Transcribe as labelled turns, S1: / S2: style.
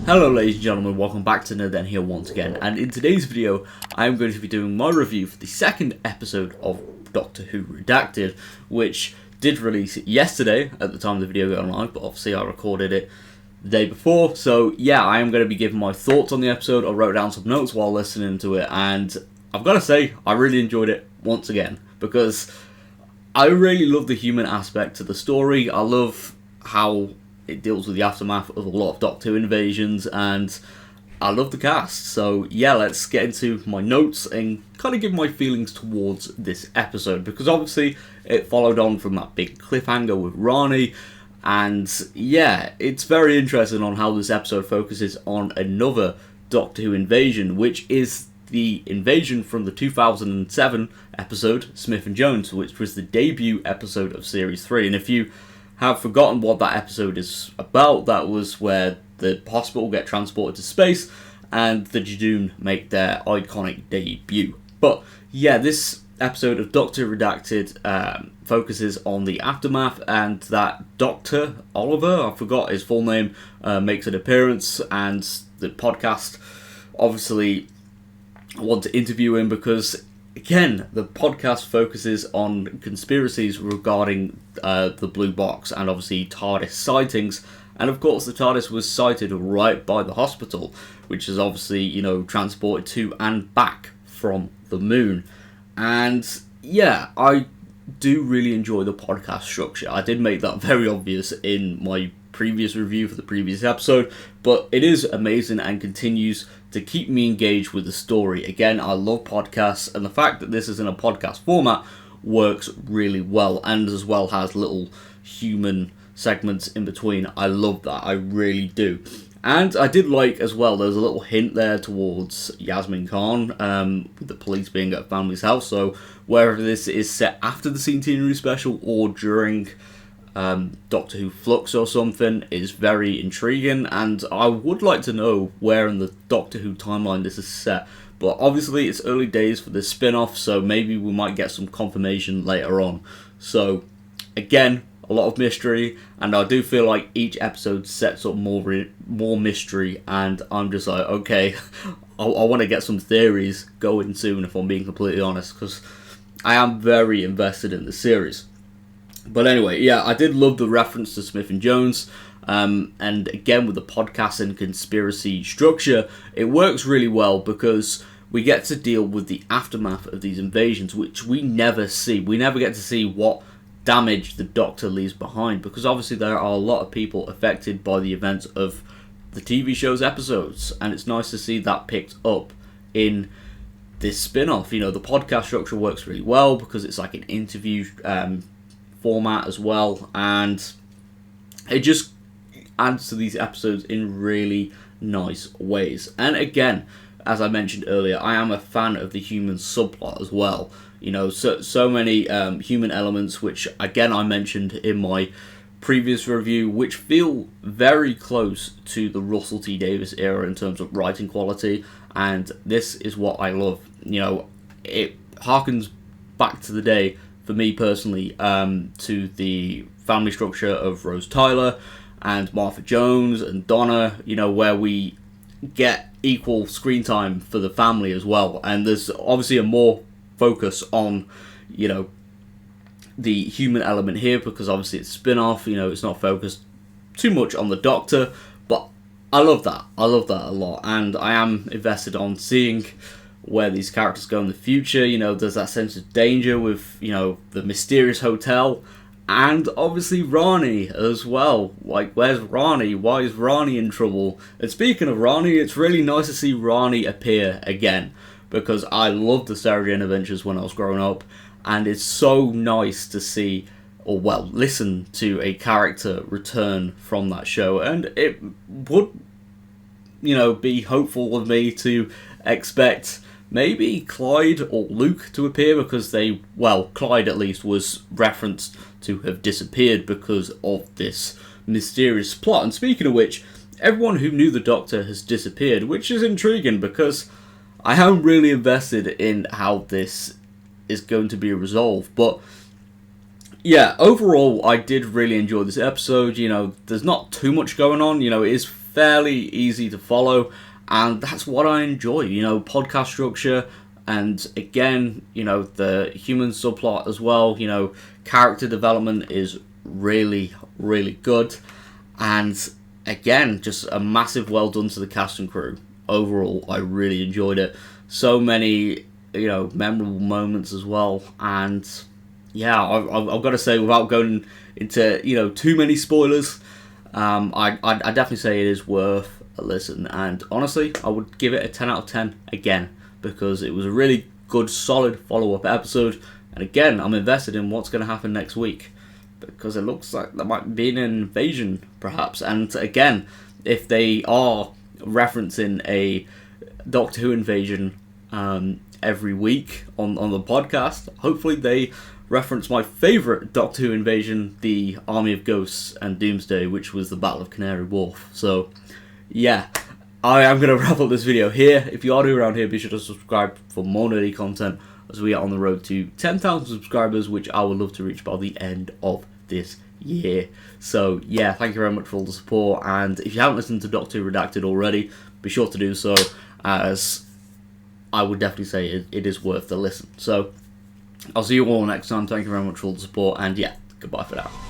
S1: Hello ladies and gentlemen, welcome back to Nerd here once again, and in today's video I am going to be doing my review for the second episode of Doctor Who Redacted, which did release yesterday at the time of the video going live, but obviously I recorded it the day before, so yeah, I am going to be giving my thoughts on the episode. I wrote down some notes while listening to it, and I've got to say, I really enjoyed it once again, because I really love the human aspect to the story. I love how it deals with the aftermath of a lot of Doctor Who invasions, and I love the cast. So yeah, let's get into my notes and kind of give my feelings towards this episode, because obviously it followed on from that big cliffhanger with Rani, and yeah, it's very interesting on how this episode focuses on another Doctor Who invasion, which is the invasion from the 2007 episode Smith and Jones, which was the debut episode of Series 3. And if you have forgotten what that episode is about, that was where the hospital get transported to space and the Judoon make their iconic debut. But yeah, this episode of Doctor Redacted focuses on the aftermath, and that Dr. Oliver, I forgot his full name, makes an appearance, and the podcast obviously want to interview him because, again, the podcast focuses on conspiracies regarding the blue box and obviously TARDIS sightings. And of course the TARDIS was sighted right by the hospital, which is obviously, you know, transported to and back from the moon. And yeah, I do really enjoy the podcast structure. I did make that very obvious in my previous review for the previous episode, but it is amazing and continues to keep me engaged with the story. Again, I love podcasts, and the fact that this is in a podcast format works really well, and as well has little human segments in between. I love that, I really do. And I did like as well, there's a little hint there towards Yasmin Khan, with the police being at family's house, so whether this is set after the Centenary special or during Doctor Who Flux or something is very intriguing, and I would like to know where in the Doctor Who timeline this is set. But obviously it's early days for this spin-off, so maybe we might get some confirmation later on. So again, a lot of mystery, and I do feel like each episode sets up more mystery, and I'm just like, okay, I want to get some theories going soon, if I'm being completely honest, because I am very invested in the series. But anyway, yeah, I did love the reference to Smith and Jones, and again with the podcast and conspiracy structure, it works really well because we get to deal with the aftermath of these invasions, which we never see. We never get to see what damage the Doctor leaves behind, because obviously there are a lot of people affected by the events of the TV show's episodes, and it's nice to see that picked up in this spin-off. You know, the podcast structure works really well because it's like an interview format as well, and it just adds to these episodes in really nice ways. And again, as I mentioned earlier, I am a fan of the human subplot as well. You know, so many human elements, which again I mentioned in my previous review, which feel very close to the Russell T Davies era in terms of writing quality, and this is what I love. You know, it harkens back to the day, for me personally, to the family structure of Rose Tyler and Martha Jones and Donna, you know, where we get equal screen time for the family as well. And there's obviously a more focus on, you know, the human element here, because obviously it's a spin-off, you know, it's not focused too much on the Doctor, but I love that. I love that a lot, and I am invested on seeing where these characters go in the future. You know, there's that sense of danger with, you know, the mysterious hotel, and obviously Rani as well. Like, where's Rani? Why is Rani in trouble? And speaking of Rani, it's really nice to see Rani appear again, because I loved the Sarah Jane Adventures when I was growing up, and it's so nice to see, or well, listen to a character return from that show. And it would, you know, be hopeful of me to expect maybe Clyde or Luke to appear, because they, well, Clyde at least was referenced to have disappeared because of this mysterious plot. And speaking of which, everyone who knew the Doctor has disappeared, which is intriguing because I am really invested in how this is going to be resolved. But yeah, overall I did really enjoy this episode. You know, there's not too much going on, you know, it is fairly easy to follow, and that's what I enjoy, you know, podcast structure, and again, you know, the human subplot as well, you know, character development is really, really good, and again, just a massive well done to the cast and crew. Overall, I really enjoyed it. So many, you know, memorable moments as well, and yeah, I've got to say, without going into, you know, too many spoilers, I definitely say it is worth a listen, and honestly, I would give it a 10 out of 10 again, because it was a really good, solid follow-up episode, and again, I'm invested in what's going to happen next week, because it looks like there might be an invasion, perhaps, and again, if they are referencing a Doctor Who invasion every week on the podcast, hopefully they reference my favourite Doctor Who invasion, the Army of Ghosts and Doomsday, which was the Battle of Canary Wharf. So, yeah, I am going to wrap up this video here. If you are new around here, be sure to subscribe for more nerdy content as we are on the road to 10,000 subscribers, which I would love to reach by the end of this year. So, yeah, thank you very much for all the support, and if you haven't listened to Doctor Who Redacted already, be sure to do so, as I would definitely say it is worth the listen. So, I'll see you all next time. Thank you very much for all the support, and yeah, goodbye for now.